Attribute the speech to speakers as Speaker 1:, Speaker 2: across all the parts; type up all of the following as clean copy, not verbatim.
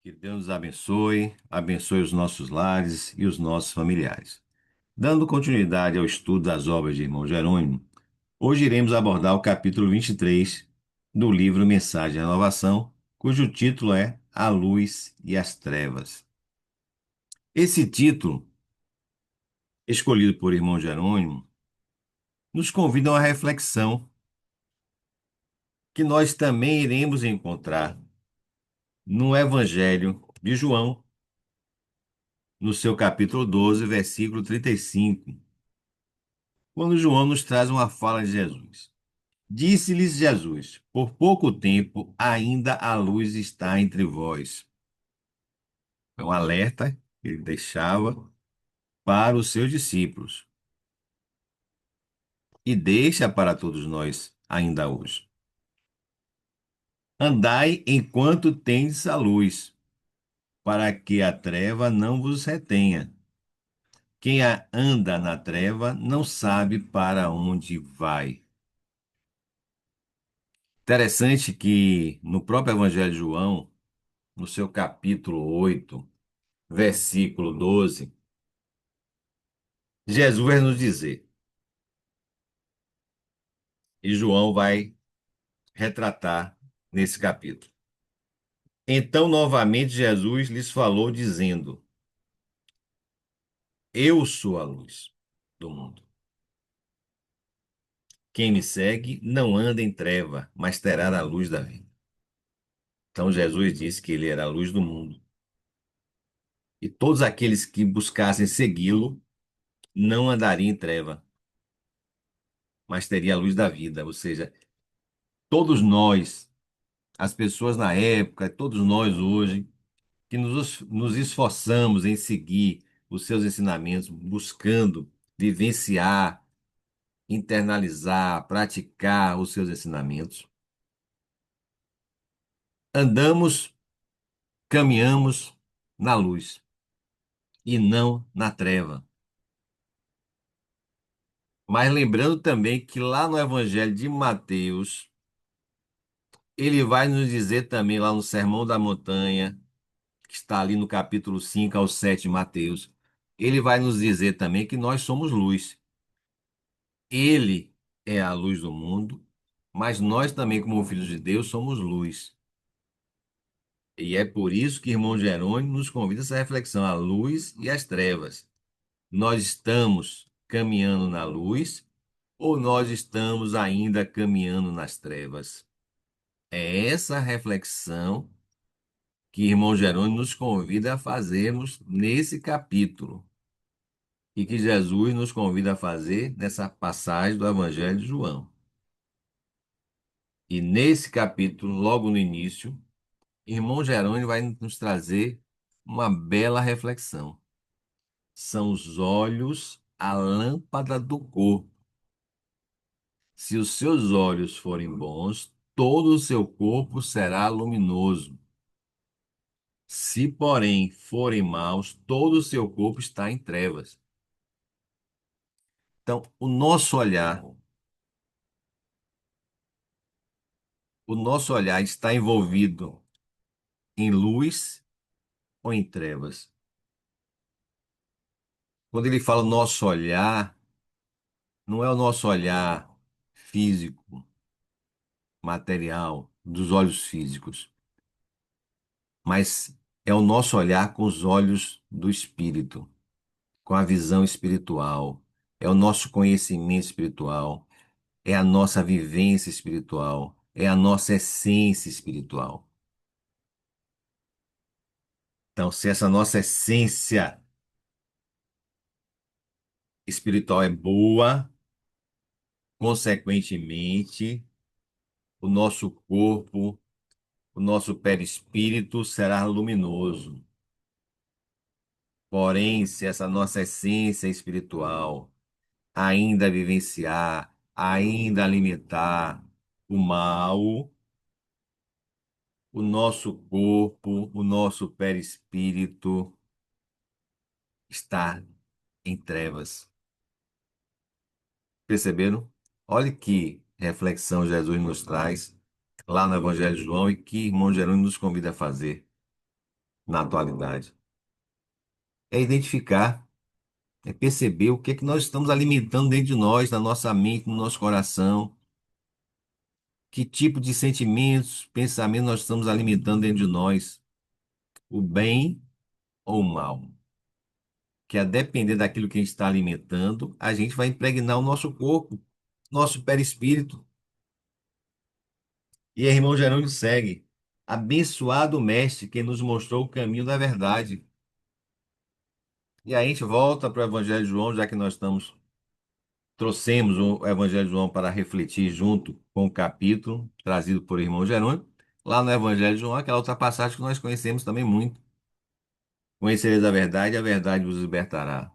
Speaker 1: Que Deus nos abençoe, abençoe os nossos lares e os nossos familiares. Dando continuidade ao estudo das obras de irmão Jerônimo, hoje iremos abordar o capítulo 23 do livro Mensagem de Renovação, cujo título é A Luz e as Trevas. Esse título, escolhido por irmão Jerônimo, nos convida a uma reflexão que nós também iremos encontrar no Evangelho de João, no seu capítulo 12, versículo 35. Quando João nos traz uma fala de Jesus. Disse-lhes Jesus: Por pouco tempo ainda a luz está entre vós. É um alerta que ele deixava para os seus discípulos e deixa para todos nós ainda hoje. Andai enquanto tendes a luz, para que a treva não vos retenha. Quem anda na treva não sabe para onde vai. Interessante que no próprio Evangelho de João, no seu capítulo 8, versículo 12, Jesus vai nos dizer, e João vai retratar nesse capítulo. Então, novamente, Jesus lhes falou, dizendo: Eu sou a luz do mundo. Quem me segue não anda em treva, mas terá a luz da vida. Então, Jesus disse que ele era a luz do mundo. E todos aqueles que buscassem segui-lo não andariam em treva, mas teria a luz da vida. Ou seja, todos nós, as pessoas na época, todos nós hoje, que nos esforçamos em seguir os seus ensinamentos, buscando vivenciar, internalizar, praticar os seus ensinamentos. Andamos, caminhamos na luz e não na treva. Mas lembrando também que lá no Evangelho de Mateus, ele vai nos dizer também, lá no Sermão da Montanha, que está ali no capítulo 5 ao 7 de Mateus, ele vai nos dizer também que nós somos luz. Ele é a luz do mundo, mas nós também, como filhos de Deus, somos luz. E é por isso que irmão Jerônimo nos convida a essa reflexão, a luz e as trevas. Nós estamos caminhando na luz ou nós estamos ainda caminhando nas trevas? É essa reflexão que irmão Jerônimo nos convida a fazermos nesse capítulo e que Jesus nos convida a fazer nessa passagem do Evangelho de João. E nesse capítulo, logo no início, irmão Jerônimo vai nos trazer uma bela reflexão. São os olhos a lâmpada do corpo. Se os seus olhos forem bons, todo o seu corpo será luminoso. Se, porém, forem maus, todo o seu corpo está em trevas. Então, o nosso olhar está envolvido em luz ou em trevas. Quando ele fala nosso olhar, não é o nosso olhar físico, material, dos olhos físicos, mas é o nosso olhar com os olhos do espírito, com a visão espiritual, é o nosso conhecimento espiritual, é a nossa vivência espiritual, é a nossa essência espiritual. Então, se essa nossa essência espiritual é boa, consequentemente, o nosso corpo, o nosso perispírito será luminoso. Porém, se essa nossa essência espiritual ainda vivenciar, ainda alimentar o mal, o nosso corpo, o nosso perispírito está em trevas. Perceberam? Olha que reflexão Jesus nos traz lá no Evangelho de João e que irmão Jerônimo nos convida a fazer. na atualidade. É identificar, é perceber o que é que nós estamos alimentando dentro de nós, na nossa mente, no nosso coração, que tipo de sentimentos, pensamentos nós estamos alimentando dentro de nós, o bem ou o mal. Que a depender daquilo que a gente está alimentando, a gente vai impregnar o nosso corpo, nosso perispírito. E aí, irmão Jerônimo segue. Abençoado o Mestre que nos mostrou o caminho da verdade. E aí a gente volta para o Evangelho de João, já que nós trouxemos o Evangelho de João para refletir junto com o capítulo trazido por irmão Jerônimo. Lá no Evangelho de João, aquela outra passagem que nós conhecemos também muito. Conhecereis a verdade vos libertará.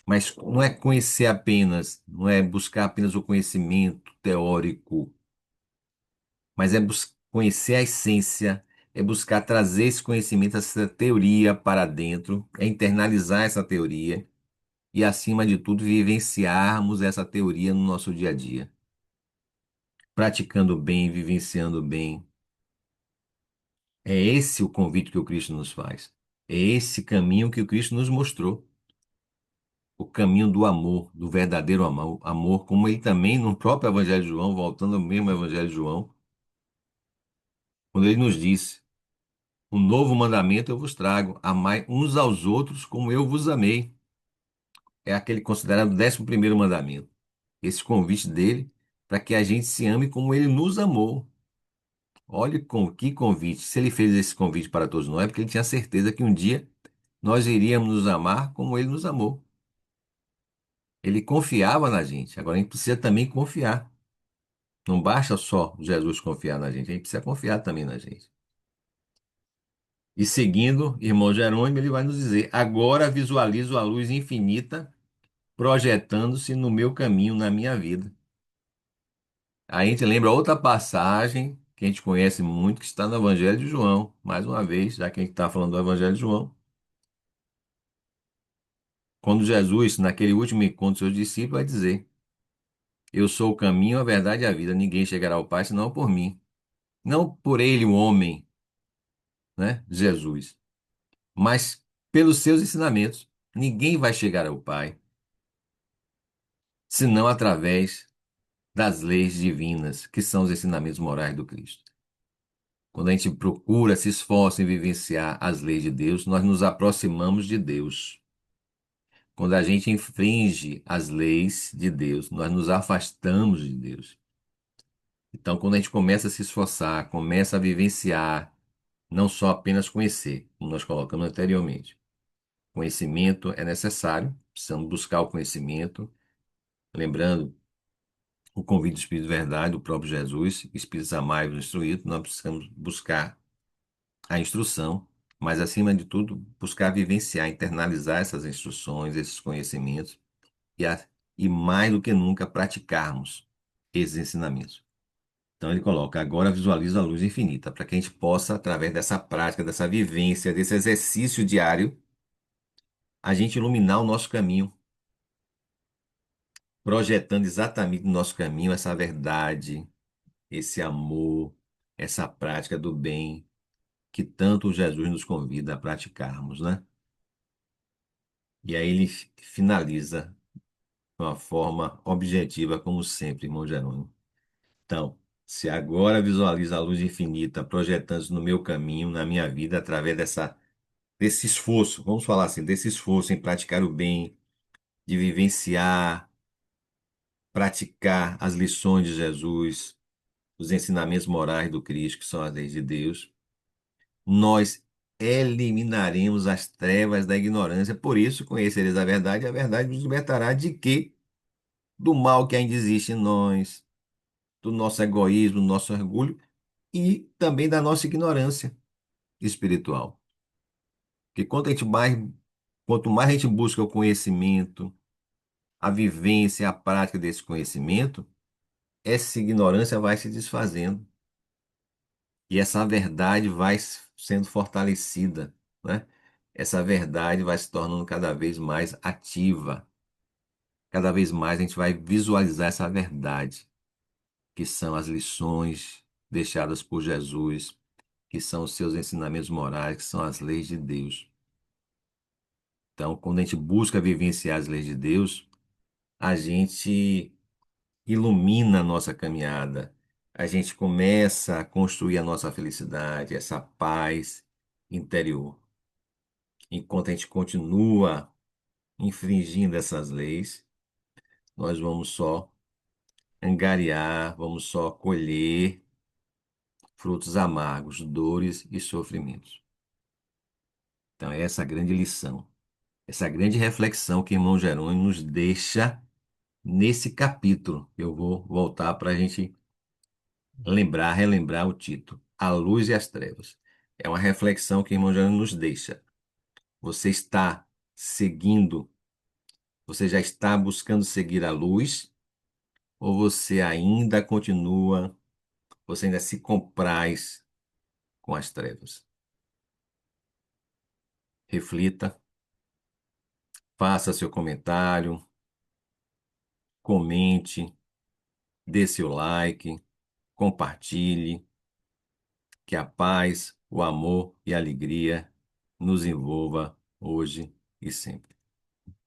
Speaker 1: Mas não é conhecer apenas, não é buscar apenas o conhecimento teórico, mas é conhecer a essência, é buscar trazer esse conhecimento, essa teoria para dentro, é internalizar essa teoria e, acima de tudo, vivenciarmos essa teoria no nosso dia a dia, praticando bem, vivenciando bem. É esse o convite que o Cristo nos faz. É esse caminho que o Cristo nos mostrou. O caminho do amor, do verdadeiro amor, amor, como ele também no próprio Evangelho de João, voltando ao mesmo Evangelho de João, quando ele nos disse: um novo mandamento eu vos trago, amai uns aos outros como eu vos amei. É aquele considerado o 11º mandamento. Esse convite dele para que a gente se ame como ele nos amou. Olhe com que convite. Se ele fez esse convite para todos nós, é porque ele tinha certeza que um dia nós iríamos nos amar como ele nos amou. Ele confiava na gente. Agora a gente precisa também confiar. Não basta só Jesus confiar na gente, a gente precisa confiar também na gente. E seguindo, irmão Jerônimo, ele vai nos dizer: agora visualizo a luz infinita projetando-se no meu caminho, na minha vida. Aí a gente lembra outra passagem que a gente conhece muito, que está no Evangelho de João. Mais uma vez, já que a gente está falando do Evangelho de João. Quando Jesus, naquele último encontro dos seus discípulos, vai dizer: eu sou o caminho, a verdade e a vida. Ninguém chegará ao Pai senão por mim. Não por ele, o homem, né? Jesus. Mas pelos seus ensinamentos. Ninguém vai chegar ao Pai senão através das leis divinas, que são os ensinamentos morais do Cristo. Quando a gente procura, se esforça em vivenciar as leis de Deus, nós nos aproximamos de Deus. Quando a gente infringe as leis de Deus, nós nos afastamos de Deus. Então, quando a gente começa a se esforçar, começa a vivenciar, não só apenas conhecer, como nós colocamos anteriormente. Conhecimento é necessário, precisamos buscar o conhecimento, lembrando o convite do Espírito de Verdade, do próprio Jesus, Espíritos amai-vos instruídos, nós precisamos buscar a instrução, mas acima de tudo, buscar vivenciar, internalizar essas instruções, esses conhecimentos e mais do que nunca praticarmos esses ensinamentos. Então ele coloca: agora visualiza a luz infinita, para que a gente possa, através dessa prática, dessa vivência, desse exercício diário, a gente iluminar o nosso caminho, projetando exatamente no nosso caminho essa verdade, esse amor, essa prática do bem que tanto Jesus nos convida a praticarmos, né? E aí ele finaliza de uma forma objetiva, como sempre, irmão Jerônimo. Então, se agora visualiza a luz infinita projetando-se no meu caminho, na minha vida, através desse esforço, vamos falar assim, desse esforço em praticar o bem, de vivenciar, praticar as lições de Jesus, os ensinamentos morais do Cristo, que são as leis de Deus, nós eliminaremos as trevas da ignorância. Por isso, conhecereis a verdade, e a verdade nos libertará de quê? Do mal que ainda existe em nós, do nosso egoísmo, do nosso orgulho e também da nossa ignorância espiritual. Porque quanto mais a gente busca o conhecimento, a vivência, a prática desse conhecimento, essa ignorância vai se desfazendo e essa verdade vai sendo fortalecida, né? Essa verdade vai se tornando cada vez mais ativa. Cada vez mais a gente vai visualizar essa verdade, que são as lições deixadas por Jesus, que são os seus ensinamentos morais, que são as leis de Deus. Então, quando a gente busca vivenciar as leis de Deus, a gente ilumina a nossa caminhada, a gente começa a construir a nossa felicidade, essa paz interior. Enquanto a gente continua infringindo essas leis, nós vamos só angariar, vamos só colher frutos amargos, dores e sofrimentos. Então, é essa grande lição, essa grande reflexão que o irmão Jerônimo nos deixa nesse capítulo. Eu vou voltar para a gente lembrar, relembrar o título: A Luz e as Trevas. É uma reflexão que o irmão Jerônimo nos deixa. Você está seguindo, você já está buscando seguir a luz, ou você ainda continua, você ainda se compraz com as trevas? Reflita, faça seu comentário, comente, dê seu like, compartilhe, que a paz, o amor e a alegria nos envolva hoje e sempre.